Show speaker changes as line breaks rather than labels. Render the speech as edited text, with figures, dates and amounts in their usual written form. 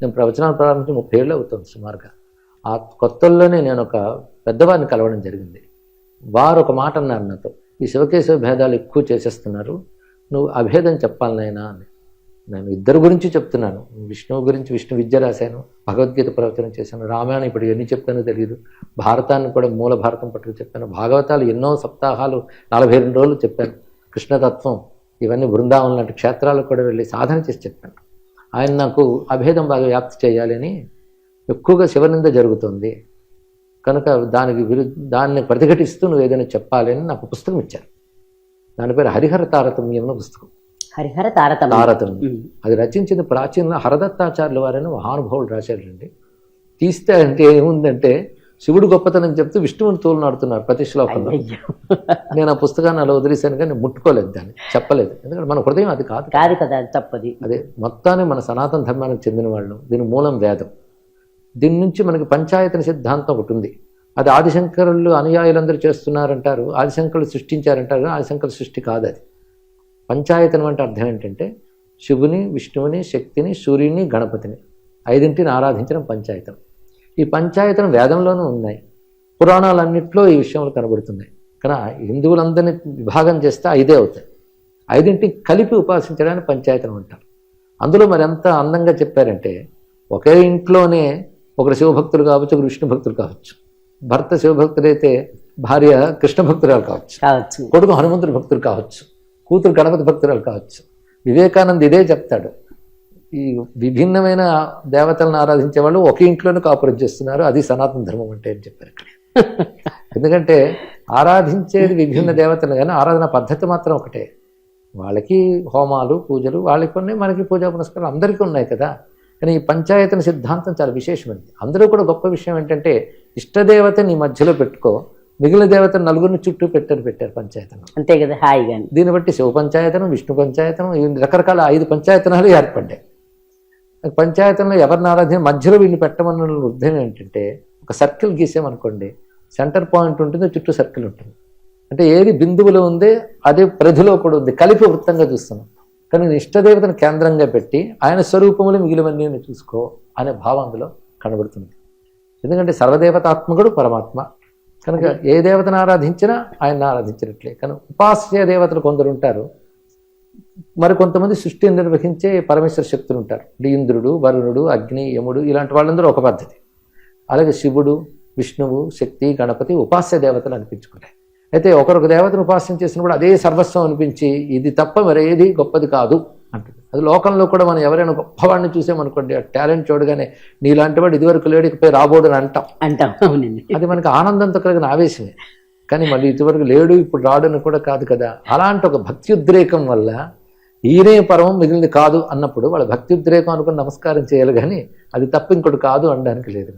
నేను ప్రవచనాలు ప్రారంభించి 30 ఏళ్ళు అవుతుంది సుమారుగా. ఆ కొత్తల్లోనే నేను ఒక పెద్దవారిని కలవడం జరిగింది. వారు ఒక మాట అన్నారు నాతో, ఈ శివకేశవ భేదాలు ఎక్కువ చేసేస్తున్నారు, నువ్వు అభేదం చెప్పాలి నాయనా అని. నేను ఇద్దరు గురించి చెప్తున్నాను. విష్ణువు గురించి విష్ణు విద్య రాశాను, భగవద్గీత ప్రవచనం చేశాను, రామాయణం ఇప్పుడు ఎన్ని చెప్పానో తెలియదు, భారతాన్ని కూడా మూల భారతం పట్టుకు చెప్పాను, భాగవతాలు ఎన్నో సప్తాహాలు 42 రోజులు చెప్పాను, కృష్ణతత్వం ఇవన్నీ బృందావనం లాంటి క్షేత్రాలకు కూడా వెళ్ళి సాధన చేసి చెప్పాను. ఆయన నాకు అభేదం బాగా వ్యాప్తి చేయాలని, ఎక్కువగా శివనింద జరుగుతుంది కనుక దాన్ని ప్రతిఘటిస్తూ నువ్వు ఏదైనా చెప్పాలి అని నాకు పుస్తకం ఇచ్చారు. దాని పేరు హరిహర తారతమ్యం అన్న పుస్తకం.
హరిహర తారతమ్యం.
అది రచించింది ప్రాచీన హరదత్తాచార్యుల వారని మహానుభావులు రాశారండి. తీస్తే అంటే ఏముందంటే శివుడు గొప్పతనం చెప్తూ విష్ణువుని తోలునాడుతున్నారు ప్రతి శ్లోకంలో. నేను ఆ పుస్తకాన్ని అలా వదిలేశాను, కానీ ముట్టుకోలేదు, దాన్ని చెప్పలేదు. ఎందుకంటే మన హృదయం అది కాదు
కదా, అది తప్పది.
అదే మొత్తాన్ని మన సనాతన ధర్మానికి చెందిన వాళ్ళు. దీని మూలం వేదం. దీని నుంచి మనకి పంచాయతన సిద్ధాంతం ఒకటి ఉంది. అది ఆదిశంకరులు అనుయాయులందరూ చేస్తున్నారంటారు, ఆదిశంకరులు సృష్టించారంటారు. ఆదిశంకరుల సృష్టి కాదు అది. పంచాయతనం అంటే అర్థం ఏంటంటే శివుని, విష్ణువుని, శక్తిని, సూర్యుని, గణపతిని ఐదింటిని ఆరాధించడం పంచాయతనం. ఈ పంచాయతనం వేదంలోనూ ఉన్నాయి, పురాణాలన్నింటిలో ఈ విషయంలో కనబడుతున్నాయి. కానీ హిందువులందరినీ విభాగం చేస్తే 5 అవుతాయి. 5 కలిపి ఉపాసించడానికి పంచాయతనం అంటారు. అందులో మరి ఎంత అందంగా చెప్పారంటే, ఒకే ఇంట్లోనే ఒకరు శివభక్తులు కావచ్చు, ఒకరు విష్ణు భక్తులు కావచ్చు. భర్త శివభక్తుడైతే భార్య కృష్ణ భక్తురాలు కావచ్చు, కొడుకు హనుమంతుడి భక్తులు కావచ్చు, కూతురు గణపతి భక్తురాలు కావచ్చు. వివేకానంద ఇదే చెప్తాడు, ఈ విభిన్నమైన దేవతలను ఆరాధించే వాళ్ళు ఒకే ఇంట్లోనే కాపురం చేస్తున్నారు, అది సనాతన ధర్మం అంటే అని చెప్పారు. ఎందుకంటే ఆరాధించేది విభిన్న దేవతలు, కానీ ఆరాధన పద్ధతి మాత్రం ఒకటే. వాళ్ళకి హోమాలు, పూజలు వాళ్ళకి ఉన్నాయి, మనకి పూజా పునస్కారాలు అందరికీ ఉన్నాయి కదా. కానీ ఈ పంచాయతన సిద్ధాంతం చాలా విశేషమైనది. అందరూ కూడా గొప్ప విషయం ఏంటంటే, ఇష్టదేవతని మధ్యలో పెట్టుకో, మిగిలిన దేవతను నలుగురిని చుట్టూ పెట్టారు పంచాయతనం. అంతే కదా, హాయిగా. దీన్ని బట్టి శివ పంచాయతనం, విష్ణు పంచాయతనం, రకరకాల 5 పంచాయతనాలు ఏర్పడ్డాయి. పంచాయతనంలో ఎవరిని ఆరాధన మధ్యలో వీళ్ళని పెట్టమన్న ఉద్దేశం ఏంటంటే, ఒక సర్కిల్ గీసామనుకోండి, సెంటర్ పాయింట్ ఉంటుంది, చుట్టూ సర్కిల్ ఉంటుంది. అంటే ఏది బిందువులో ఉంది అదే ప్రధిలో కూడా ఉంది, కలిపి వృత్తంగా చూస్తున్నాం. కానీ ఇష్టదేవతను కేంద్రంగా పెట్టి ఆయన స్వరూపములు మిగిలివన్నీ చూసుకో అనే భావం అందులో కనబడుతుంది. ఎందుకంటే సర్వదేవతాత్మకుడు పరమాత్మ కనుక ఏ దేవతను ఆరాధించినా ఆయన ఆరాధించినట్లే. కానీ ఉపాస్య దేవతలు కొందరు ఉంటారు, మరి కొంతమంది సృష్టిని నిర్వహించే పరమేశ్వర శక్తులు ఉంటారు. ఇంద్రుడు, వరుణుడు, అగ్ని, యముడు ఇలాంటి వాళ్ళందరూ ఒక పద్ధతి. అలాగే శివుడు, విష్ణువు, శక్తి, గణపతి ఉపాస్య దేవతలు అనిపించుకున్నాయి. అయితే ఒకరొక దేవతను ఉపాసన చేసినప్పుడు అదే సర్వస్వం అనిపించి ఇది తప్ప మరేది గొప్పది కాదు అంటుంది. అది లోకంలో కూడా మనం ఎవరైనా గొప్పవాడిని చూసామనుకోండి, ఆ టాలెంట్ చూడగానే నీలాంటి వాడు ఇదివరకు లేడు ఇకపై రాబోడు అని అంటాం. అది మనకు ఆనందంతో కలిగిన ఆవేశమే. కానీ మళ్ళీ ఇదివరకు లేడు ఇప్పుడు రాడని కూడా కాదు కదా. అలాంటి ఒక భక్త్యుద్రేకం వల్ల ఈయనే పరమం మిగిలింది కాదు అన్నప్పుడు వాళ్ళ భక్త్యుద్రేకం అనుకుని నమస్కారం చేయాలి, కానీ అది తప్ప ఇంకోటి కాదు అనడానికి లేదు.